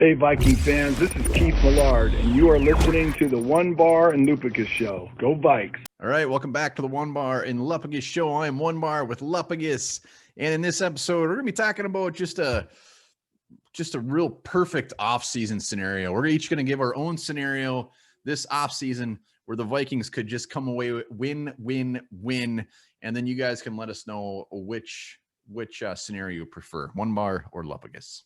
Hey, Viking fans, this is Keith Millard, and you are listening to the One Bar and Lupicus Show. Go Vikes! All right, welcome back to the One Bar and Lupicus Show. I am One Bar with Lupicus, and in this episode, we're going to be talking about just a real perfect offseason scenario. We're each going to give our own scenario this offseason where the Vikings could just come away with win, and then you guys can let us know which scenario you prefer, One Bar or Lupicus.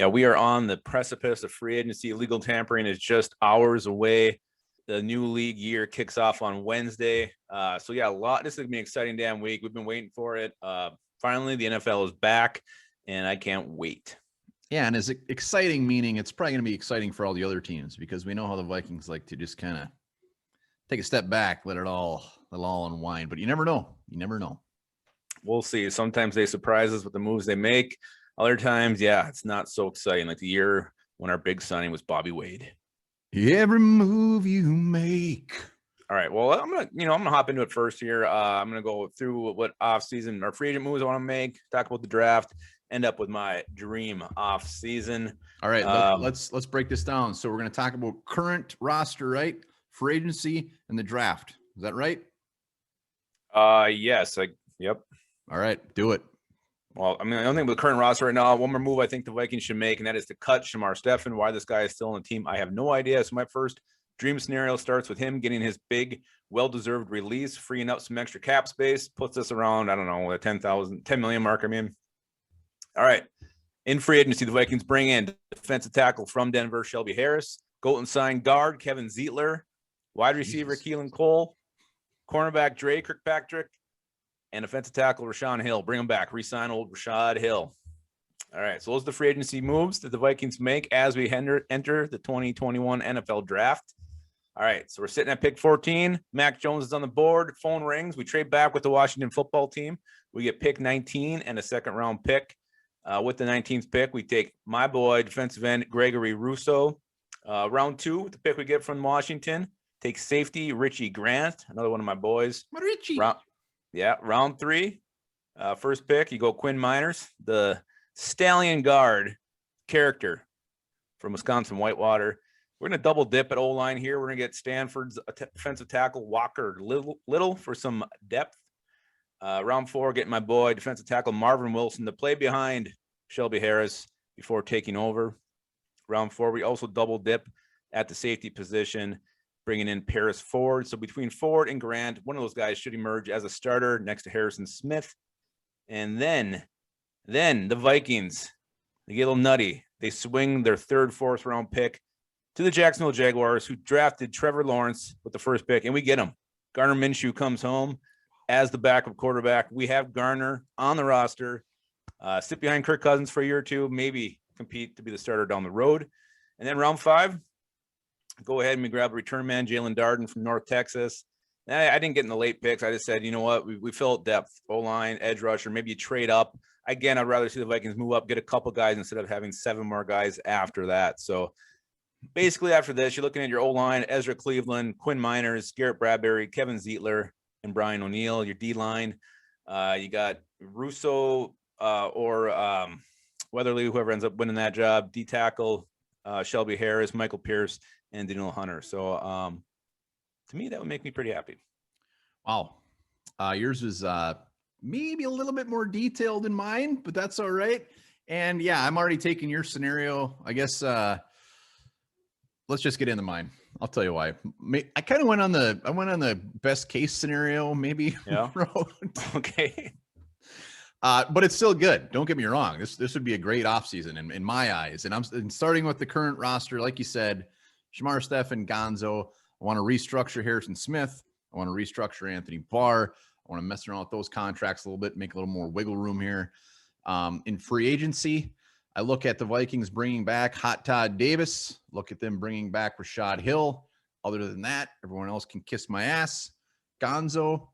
Yeah, we are on the precipice of free agency. Legal tampering is just hours away. The new league year kicks off on Wednesday. This is going to be an exciting damn week. We've been waiting for it. Finally, the NFL is back, and I can't wait. Yeah, and it's exciting, meaning it's probably going to be exciting for all the other teams because we know how the Vikings like to just kind of take a step back, let it all unwind. But you never know. We'll see. Sometimes they surprise us with the moves they make. Other times, it's not so exciting. Like the year when our big signing was Bobby Wade. Every move you make. All right. Well, I'm gonna hop into it first here. I'm gonna go through what offseason or free agent moves I want to make. Talk about the draft. End up with my dream offseason. All right. Let's break this down. So we're gonna talk about current roster, right? Free agency and the draft. Is that right? Yes. Yep. All right. Do it. Well, I don't think with the current roster right now, one more move I think the Vikings should make, and that is to cut Shamar Stephen. Why this guy is still on the team, I have no idea. So my first dream scenario starts with him getting his big, well-deserved release, freeing up some extra cap space, puts us around, the 10 million mark. All right. In free agency, the Vikings bring in defensive tackle from Denver, Shelby Harris, Golden sign guard, Kevin Zietler, wide receiver, Keelan Cole, cornerback, Dre Kirkpatrick, and offensive tackle Rashawn Hill. Bring him back. Re-sign old Rashad Hill. All right. So those are the free agency moves that the Vikings make as we enter the 2021 NFL draft. All right. So we're sitting at pick 14. Mac Jones is on the board. Phone rings. We trade back with the Washington football team. We get pick 19 and a second round pick. With the 19th pick, we take my boy, defensive end Gregory Rousseau. Round 2, the pick we get from Washington. Take safety Richie Grant, another one of my boys. Richie. Round 3, first pick, you go Quinn Miners, the stallion guard character from Wisconsin Whitewater. We're going to double dip at O-line here. We're going to get Stanford's defensive tackle Walker Little for some depth. Round 4, getting my boy, defensive tackle Marvin Wilson to play behind Shelby Harris before taking over. Round 4, we also double dip at the safety position, bringing in Paris Ford. So between Ford and Grant, one of those guys should emerge as a starter next to Harrison Smith. And then the Vikings, they get a little nutty. They swing their third, fourth round pick to the Jacksonville Jaguars, who drafted Trevor Lawrence with the first pick, and we get him. Gardner Minshew comes home as the backup quarterback. We have Gardner on the roster, sit behind Kirk Cousins for a year or two, maybe compete to be the starter down the road. And then round 5, go ahead and we grab a return man, Jalen Darden from North Texas. I didn't get in the late picks. I just said, you know what? We fill out depth, O-line, edge rusher, maybe you trade up. Again, I'd rather see the Vikings move up, get a couple guys instead of having 7 more guys after that. So basically after this, you're looking at your O-line, Ezra Cleveland, Quinn Miners, Garrett Bradbury, Kevin Zietler, and Brian O'Neill. Your D-line, you got Russo or Weatherly, whoever ends up winning that job, D-tackle, Shelby Harris, Michael Pierce, and Daniel Hunter. So to me, that would make me pretty happy. Wow. Yours was maybe a little bit more detailed than mine, but that's all right. And yeah, I'm already taking your scenario. I guess let's just get into mine. I'll tell you why. I kind of went on the best case scenario, maybe. Yeah. Okay. But it's still good. Don't get me wrong. This would be a great offseason in my eyes. And I'm starting with the current roster, like you said, Shamar Stephen, Gonzo. I want to restructure Harrison Smith. I want to restructure Anthony Barr. I want to mess around with those contracts a little bit, make a little more wiggle room here. In free agency, I look at the Vikings bringing back Hot Todd Davis. Look at them bringing back Rashad Hill. Other than that, everyone else can kiss my ass. Gonzo.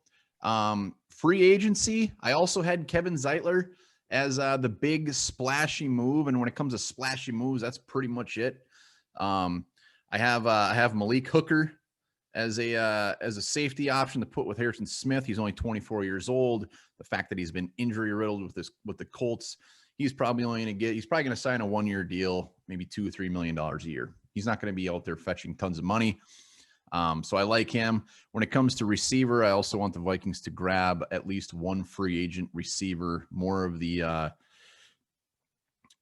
Free agency, I also had Kevin Zietler as the big splashy move. And when it comes to splashy moves, that's pretty much it. I have Malik Hooker as a safety option to put with Harrison Smith. He's only 24 years old. The fact that he's been injury riddled with the Colts, he's probably going to sign a 1-year deal, maybe $2 or $3 million a year. He's not going to be out there fetching tons of money. So I like him. When it comes to receiver, I also want the Vikings to grab at least one free agent receiver, more of the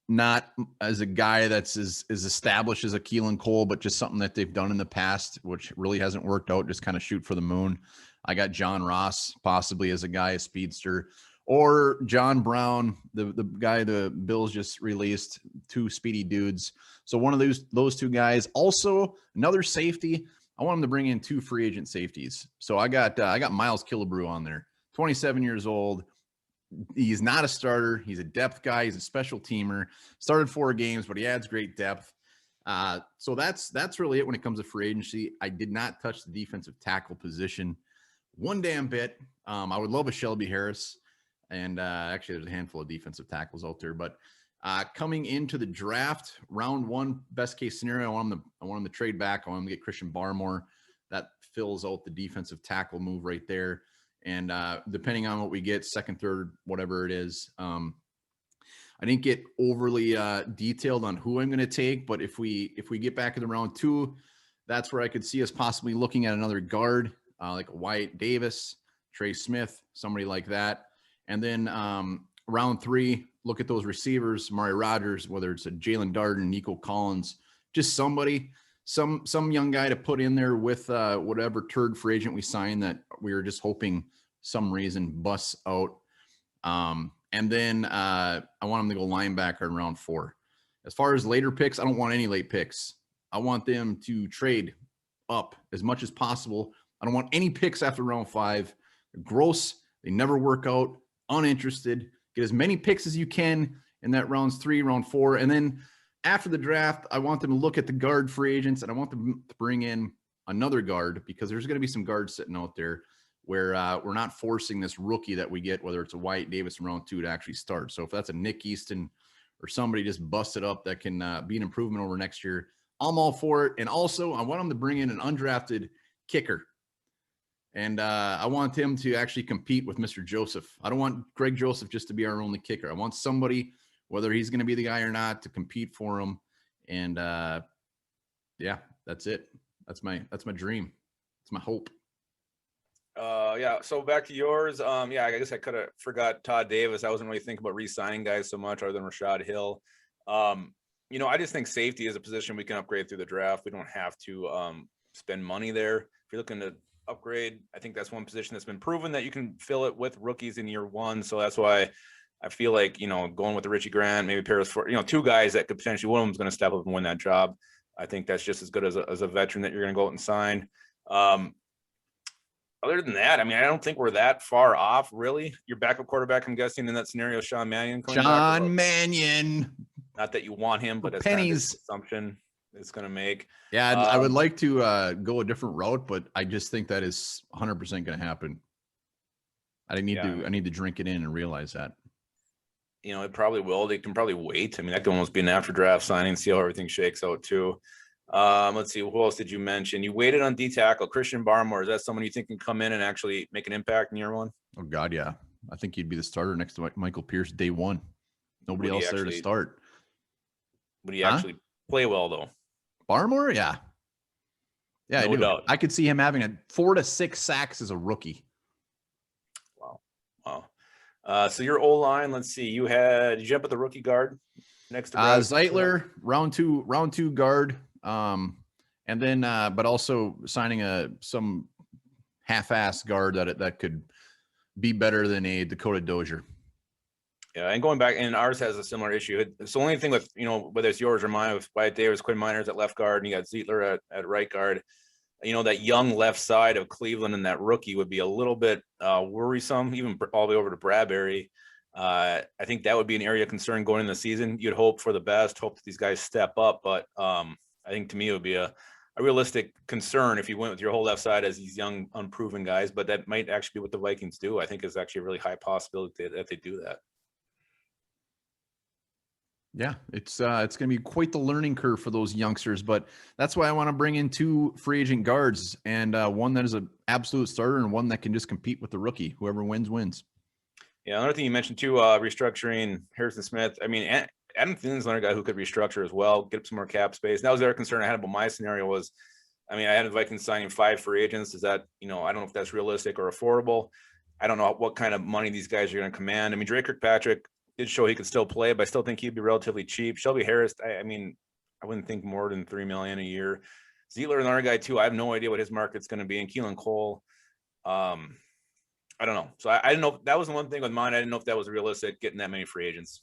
not as a guy that's as established as a Keelan Cole, but just something that they've done in the past, which really hasn't worked out. Just kind of shoot for the moon. I got John Ross possibly as a guy, a speedster, or John Brown, the guy the Bills just released, 2 speedy dudes. So one of those 2 guys. Also another safety. I want him to bring in 2 free agent safeties. So I got Miles Killebrew on there, 27 years old. He's not a starter. He's a depth guy. He's a special teamer. Started 4 games, but he adds great depth. So that's really it when it comes to free agency. I did not touch the defensive tackle position one damn bit. I would love a Shelby Harris, and actually there's a handful of defensive tackles out there. But coming into the draft, round 1, best case scenario, I want him to trade back. I want him to get Christian Barmore. That fills out the defensive tackle move right there. And depending on what we get, second, third, whatever it is, I didn't get overly detailed on who I'm going to take. But if we get back in the round 2, that's where I could see us possibly looking at another guard, like a Wyatt Davis, Trey Smith, somebody like that. And then round 3, look at those receivers, Amari Rodgers, whether it's a Jalen Darden, Nico Collins, just somebody, some young guy to put in there with whatever turd free agent we sign that we were just hoping some reason busts out. And then I want him to go linebacker in round 4. As far as later picks, I don't want any late picks. I want them to trade up as much as possible. I don't want any picks after round 5. They're gross. They never work out. Uninterested. Get as many picks as you can in that rounds 3, round 4. And then after the draft, I want them to look at the guard free agents, and I want them to bring in another guard, because there's going to be some guards sitting out there where we're not forcing this rookie that we get, whether it's a Wyatt Davis in round 2, to actually start. So if that's a Nick Easton or somebody just busted up that can be an improvement over next year, I'm all for it. And also, I want them to bring in an undrafted kicker. And I want him to actually compete with Mr. Joseph. I don't want Greg Joseph just to be our only kicker. I want somebody, whether he's going to be the guy or not, to compete for him. And yeah, that's it. That's my dream. It's my hope. Yeah. So back to yours. Yeah, I guess I could have forgot Todd Davis. I wasn't really thinking about re-signing guys so much, other than Rashad Hill. I just think safety is a position we can upgrade through the draft. We don't have to spend money there. If you're looking to upgrade, I think that's one position that's been proven that you can fill it with rookies in year 1. So that's why I feel like, going with the Richie Grant, maybe Paris for, 2 guys that could potentially, one of them's going to step up and win that job. I think that's just as good as a veteran that you're going to go out and sign. Other than that, I don't think we're that far off, really. Your backup quarterback, I'm guessing, in that scenario, Sean Mannion. Sean Mannion. Not that you want him, but it's pennies. Kind of assumption it's going to make. Yeah, I would like to go a different route, but I just think that is 100% going to happen. I need to drink it in and realize that. It probably will. They can probably wait. That can almost be an after draft signing, see how everything shakes out too. Let's see. Who else did you mention? You waited on D tackle Christian Barmore. Is that someone you think can come in and actually make an impact in year 1? Oh God, yeah. I think he'd be the starter next to Michael Pierce day 1. Nobody else there to start. Would he actually play well though? Barmore, yeah. Yeah, no doubt. I could see him having 4 to 6 sacks as a rookie. Wow. So your O-line, let's see. Did you jump at the rookie guard next to Zeitler, round two guard. And then but also signing some half-ass guard that could be better than a Dakota Dozier. Yeah, and going back, and ours has a similar issue. It's the only thing with, whether it's yours or mine, with Wyatt Davis, Quinn Miners at left guard, and you got Zeitler at right guard. That young left side of Cleveland and that rookie would be a little bit worrisome, even all the way over to Bradbury. I think that would be an area of concern going into the season. You'd hope for the best, hope that these guys step up. But I think to me, it would be a realistic concern if you went with your whole left side as these young, unproven guys. But that might actually be what the Vikings do. I think it's actually a really high possibility that they do that. Yeah, it's going to be quite the learning curve for those youngsters, but that's why I want to bring in 2 free agent guards, and one that is an absolute starter and one that can just compete with the rookie. Whoever wins, wins. Yeah, another thing you mentioned too, restructuring Harrison Smith. Adam Thielen's another guy who could restructure as well, get up some more cap space. That was the other concern I had about my scenario was, I mean, I had the Vikings signing 5 free agents. Is that, I don't know if that's realistic or affordable. I don't know what kind of money these guys are going to command. I mean, Drake Kirkpatrick did show he could still play, but I still think he'd be relatively cheap. Shelby Harris, I mean, I wouldn't think more than $3 million a year. Zietler, another guy too. I have no idea what his market's going to be. And Keelan Cole, I don't know. So I didn't know. That was the one thing with mine. I didn't know if that was realistic, getting that many free agents.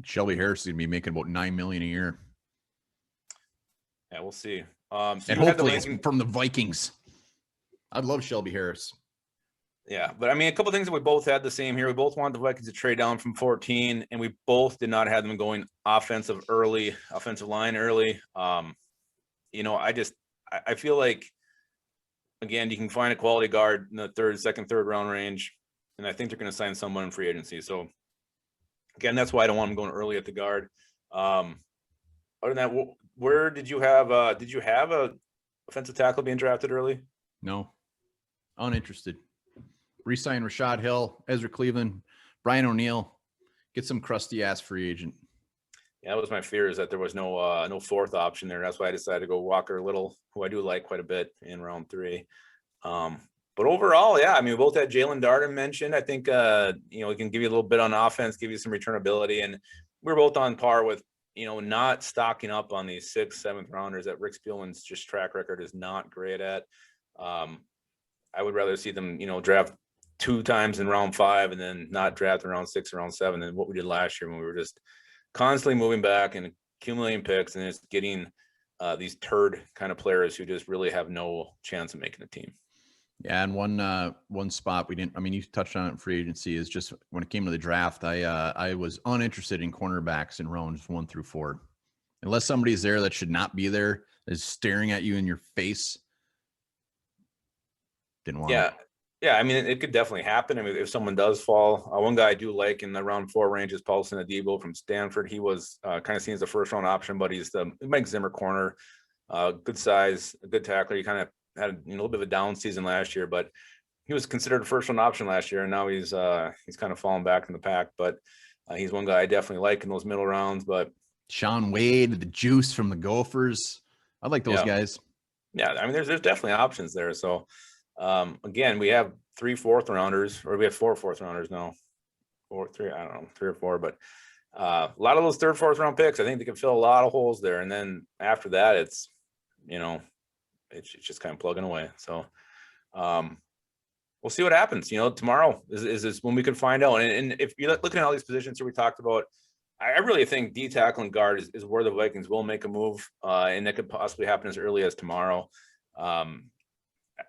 Shelby Harris is going to be making about $9 million a year. Yeah, we'll see. And hopefully it's from the Vikings. I'd love Shelby Harris. Yeah, but I mean, a couple of things that we both had the same here. We both wanted the Vikings to trade down from 14, and we both did not have them going offensive line early. I feel like, again, you can find a quality guard in the second, third round range, and I think they're going to sign someone in free agency. So, again, that's why I don't want them going early at the guard. Other than that, where did you have a offensive tackle being drafted early? No, uninterested. Resign Rashad Hill, Ezra Cleveland, Brian O'Neill, get some crusty ass free agent. Yeah, that was my fear, is that there was no fourth option there. That's why I decided to go Walker Little, who I do like quite a bit, in round 3. But overall, yeah, I mean, we both had Jalen Darden mentioned. I think we can give you a little bit on offense, give you some returnability, and we're both on par with not stocking up on these 6th, 7th rounders that Rick Spielman's just track record is not great at. I would rather see them draft 2 times in round 5 and then not draft in round 6 or round 7 than what we did last year when we were just constantly moving back and accumulating picks and just getting these turd kind of players who just really have no chance of making a team. Yeah, and one spot we didn't. I mean, you touched on it in free agency, is just when it came to the draft. I was uninterested in cornerbacks in rounds 1 through 4, unless somebody's there that should not be there, is staring at you in your face. Didn't want. Yeah. Yeah, I mean, it could definitely happen. I mean, if someone does fall, one guy I do like in the round 4 range is Paulson Adebo from Stanford. He was kind of seen as a first round option, but he's the Mike Zimmer corner, good size, a good tackler. He kind of had a little bit of a down season last year, but he was considered a first round option last year, and now he's kind of fallen back in the pack. But he's one guy I definitely like in those middle rounds. But Sean Wade, the juice from the Gophers, I like those guys. Yeah, I mean, there's definitely options there. So. Again, we have 3 4th rounders, or we have 4 4th rounders now, 3 or 4, but a lot of those 3rd, 4th round picks, I think they can fill a lot of holes there. And then after that, it's just kind of plugging away. So, we'll see what happens. Tomorrow is when we can find out. And if you're looking at all these positions here we talked about, I really think D tackle and guard is where the Vikings will make a move, and that could possibly happen as early as tomorrow.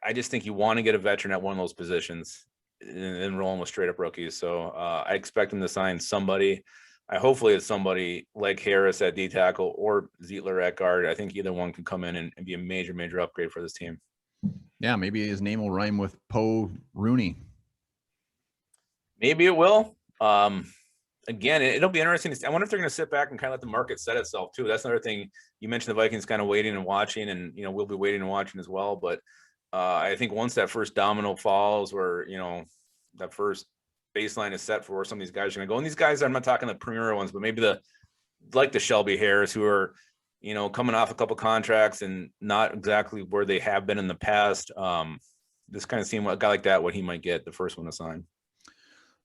I just think you want to get a veteran at one of those positions and roll them with straight up rookies. So I expect them to sign somebody. Hopefully it's somebody like Harris at D tackle or Zietler at guard. I think either one can come in and be a major, major upgrade for this team. Yeah, maybe his name will rhyme with Poe Rooney. Maybe it will. Again, it'll be interesting. I wonder if they're going to sit back and kind of let the market set itself too. That's another thing. You mentioned the Vikings kind of waiting and watching, and we'll be waiting and watching as well. But I think once that first domino falls, where that first baseline is set for where some of these guys are going to go, and these guys, I'm not talking the premier ones, but maybe the Shelby Harris, who are coming off a couple contracts and not exactly where they have been in the past. Just kind of seeing a guy like that, what he might get, the first one to sign.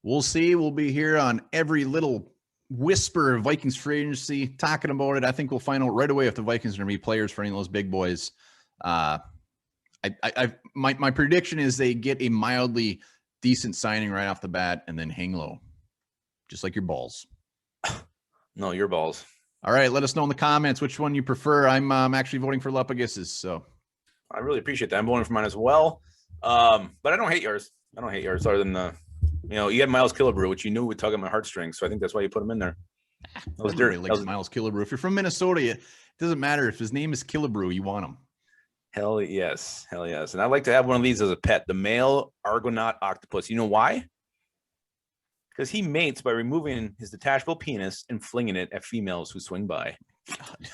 We'll see. We'll be here on every little whisper of Vikings free agency, talking about it. I think we'll find out right away if the Vikings are going to be players for any of those big boys. My prediction is they get a mildly decent signing right off the bat and then hang low, just like your balls. No, your balls. All right, let us know in the comments which one you prefer. I'm actually voting for Lupagis's, so I really appreciate that. I'm voting for mine as well, but I don't hate yours. Other than you had Miles Killebrew, which you knew would tug at my heartstrings, so I think that's why you put him in there. That was dirty. Like Miles Killebrew. If you're from Minnesota, it doesn't matter if his name is Killebrew, you want him. Hell yes. And I'd like to have one of these as a pet, the male Argonaut octopus. You know why? Because he mates by removing his detachable penis and flinging it at females who swing by. God.